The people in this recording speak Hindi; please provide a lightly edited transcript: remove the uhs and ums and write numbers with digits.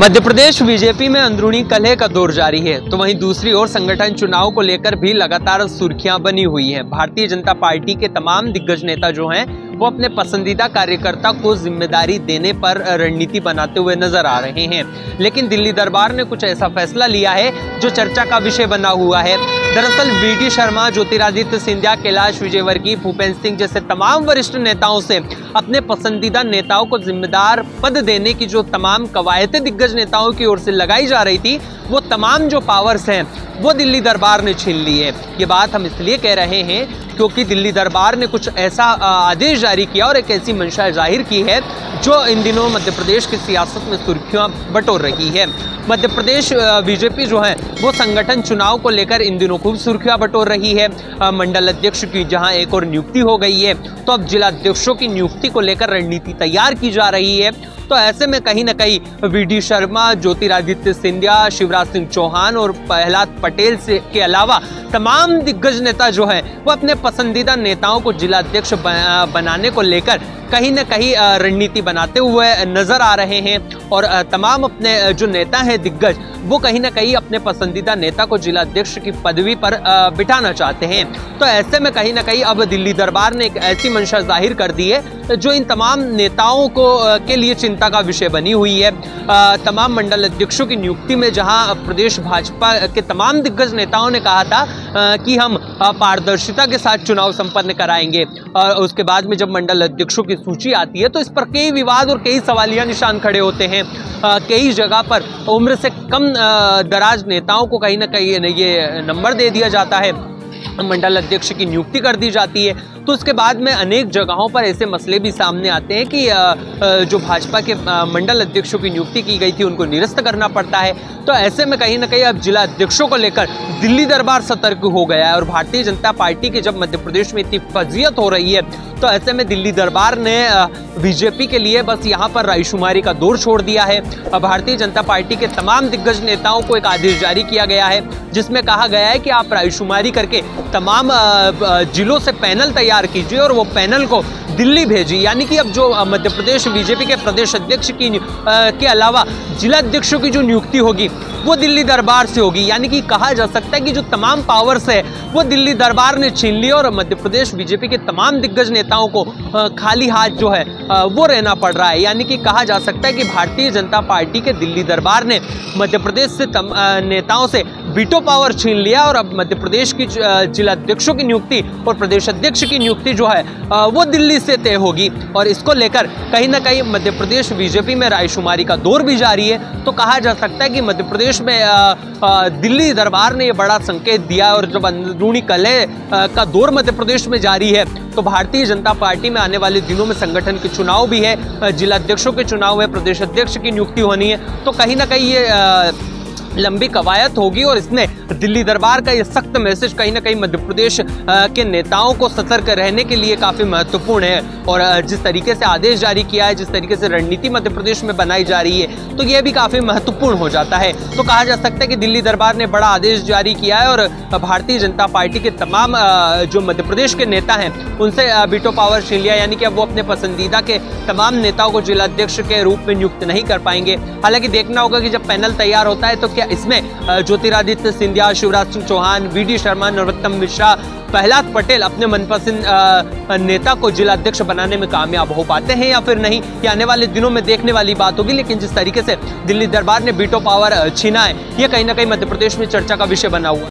मध्य प्रदेश बीजेपी में अंदरूनी कलह का दौर जारी है, तो वहीं दूसरी ओर संगठन चुनाव को लेकर भी लगातार सुर्खियां बनी हुई हैं। भारतीय जनता पार्टी के तमाम दिग्गज नेता जो हैं वो अपने पसंदीदा कार्यकर्ता को जिम्मेदारी देने पर रणनीति बनाते हुए नजर आ रहे हैं। लेकिन दिल्ली दरबार ने कुछ ऐसा फैसला लिया है जो चर्चा का विषय बना हुआ है। दरअसल वी.डी. शर्मा, ज्योतिरादित्य सिंधिया, कैलाश विजयवर्गीय, भूपेंद्र सिंह जैसे तमाम वरिष्ठ नेताओं से अपने पसंदीदा नेताओं को जिम्मेदार पद देने की जो तमाम कवायतें दिग्गज नेताओं की ओर से लगाई जा रही थी, वो तमाम जो पावर्स हैं वो दिल्ली दरबार ने छीन ली है। ये बात हम इसलिए कह रहे हैं क्योंकि दिल्ली दरबार ने कुछ ऐसा आदेश जारी किया और एक ऐसी मंशा जाहिर की है जो इन दिनों मध्य प्रदेश की सियासत में सुर्खियां बटोर रही है। मध्य प्रदेश बीजेपी जो है वो संगठन चुनाव को लेकर इन दिनों खूब सुर्खियां बटोर रही है। मंडल अध्यक्ष की जहां एक और नियुक्ति हो गई है, तो अब जिला अध्यक्षों की नियुक्ति को लेकर रणनीति तैयार की जा रही है। तो ऐसे में कहीं ना कहीं वी.डी. शर्मा, ज्योतिरादित्य सिंधिया, शिवराज सिंह चौहान और प्रहलाद पटेल से के अलावा तमाम दिग्गज नेता जो हैं वो अपने पसंदीदा नेताओं को जिला अध्यक्ष बनाने को लेकर कहीं ना कहीं रणनीति बनाते हुए नजर आ रहे हैं। और तमाम अपने जो नेता हैं दिग्गज, वो कहीं ना कहीं अपने पसंदीदा नेता को जिला अध्यक्ष की पदवी पर बिठाना चाहते हैं। तो ऐसे में कहीं ना कहीं अब दिल्ली दरबार ने एक ऐसी मंशा जाहिर कर दी है जो इन तमाम नेताओं को के लिए चिंता का विषय बनी हुई है। तमाम मंडल अध्यक्षों की नियुक्ति में जहां प्रदेश भाजपा के तमाम दिग्गज नेताओं ने कहा था कि हम पारदर्शिता के साथ चुनाव संपन्न कराएंगे, और उसके बाद में जब मंडल अध्यक्षों की सूची आती है तो इस पर कई विवाद और कई सवालिया निशान खड़े होते हैं। कई जगह पर उम्र से कम दराज नेताओं को कहीं ना कहीं ये नंबर दे दिया जाता है, मंडल अध्यक्ष की नियुक्ति कर दी जाती है। तो उसके बाद में अनेक जगहों पर ऐसे मसले भी सामने आते हैं कि जो भाजपा के मंडल अध्यक्षों की नियुक्ति की गई थी उनको निरस्त करना पड़ता है। तो ऐसे में कहीं ना कहीं अब जिला अध्यक्षों को लेकर दिल्ली दरबार सतर्क हो गया है। और भारतीय जनता पार्टी की जब मध्य प्रदेश में इतनी फजीयत हो रही है, तो ऐसे में दिल्ली दरबार ने बीजेपी के लिए बस यहाँ पर रायशुमारी का दौर छोड़ दिया है। भारतीय जनता पार्टी के तमाम दिग्गज नेताओं को एक आदेश जारी किया गया है जिसमें कहा गया है कि आप रायशुमारी करके तमाम जिलों से पैनल तैयार कीजिए और वो पैनल को दिल्ली भेजिए। यानी कि अब जो मध्य प्रदेश बीजेपी के प्रदेश अध्यक्ष की के अलावा जिला अध्यक्षों की जो नियुक्ति होगी वो दिल्ली दरबार से होगी। यानी कि कहा जा सकता है कि जो तमाम पावर्स है वो दिल्ली दरबार ने छीन ली और मध्य प्रदेश बीजेपी के तमाम दिग्गज नेताओं को खाली हाथ जो है वो रहना पड़ रहा है। यानी कि कहा जा सकता है कि भारतीय जनता पार्टी के दिल्ली दरबार ने मध्य प्रदेश से नेताओं से वीटो पावर छीन लिया और अब मध्य प्रदेश की जिला अध्यक्षों की नियुक्ति और प्रदेश अध्यक्ष की नियुक्ति जो है वो दिल्ली से तय होगी। और इसको लेकर कहीं ना कहीं मध्य प्रदेश बीजेपी में रायशुमारी का दौर भी जारी है। तो कहा जा सकता है कि मध्य प्रदेश में दिल्ली दरबार ने ये बड़ा संकेत दिया और जब अंदरूनी कलह का दौर मध्य प्रदेश में जारी है, तो भारतीय जनता पार्टी में आने वाले दिनों में संगठन के चुनाव भी है, जिला अध्यक्षों के चुनाव है, प्रदेश अध्यक्ष की नियुक्ति होनी है। तो कहीं ना कहीं ये लंबी कवायद होगी और इसमें दिल्ली दरबार का ये सख्त मैसेज कहीं ना कहीं मध्य प्रदेश के नेताओं को सतर्क रहने के लिए काफ़ी महत्वपूर्ण है। और जिस तरीके से आदेश जारी किया है, जिस तरीके से रणनीति मध्य प्रदेश में बनाई जा रही है, तो ये भी काफ़ी महत्वपूर्ण हो जाता है। तो कहा जा सकता है कि दिल्ली दरबार ने बड़ा आदेश जारी किया है और भारतीय जनता पार्टी के तमाम जो मध्य प्रदेश के नेता हैं उनसे वीटो पावर छीन लिया। यानी कि अब वो अपने पसंदीदा के तमाम नेताओं को जिला अध्यक्ष के रूप में नियुक्त नहीं कर पाएंगे। हालांकि देखना होगा कि जब पैनल तैयार होता है तो क्या इसमें ज्योतिरादित्य सिंधिया, शिवराज सिंह चौहान, वी.डी. शर्मा, नरोत्तम मिश्रा, प्रहलाद पटेल अपने मनपसंद नेता को जिला अध्यक्ष बनाने में कामयाब हो पाते हैं या फिर नहीं, ये आने वाले दिनों में देखने वाली बात होगी। लेकिन जिस तरीके से दिल्ली दरबार ने वीटो पावर छीना है, ये कहीं ना कहीं मध्य प्रदेश में चर्चा का विषय बना हुआ।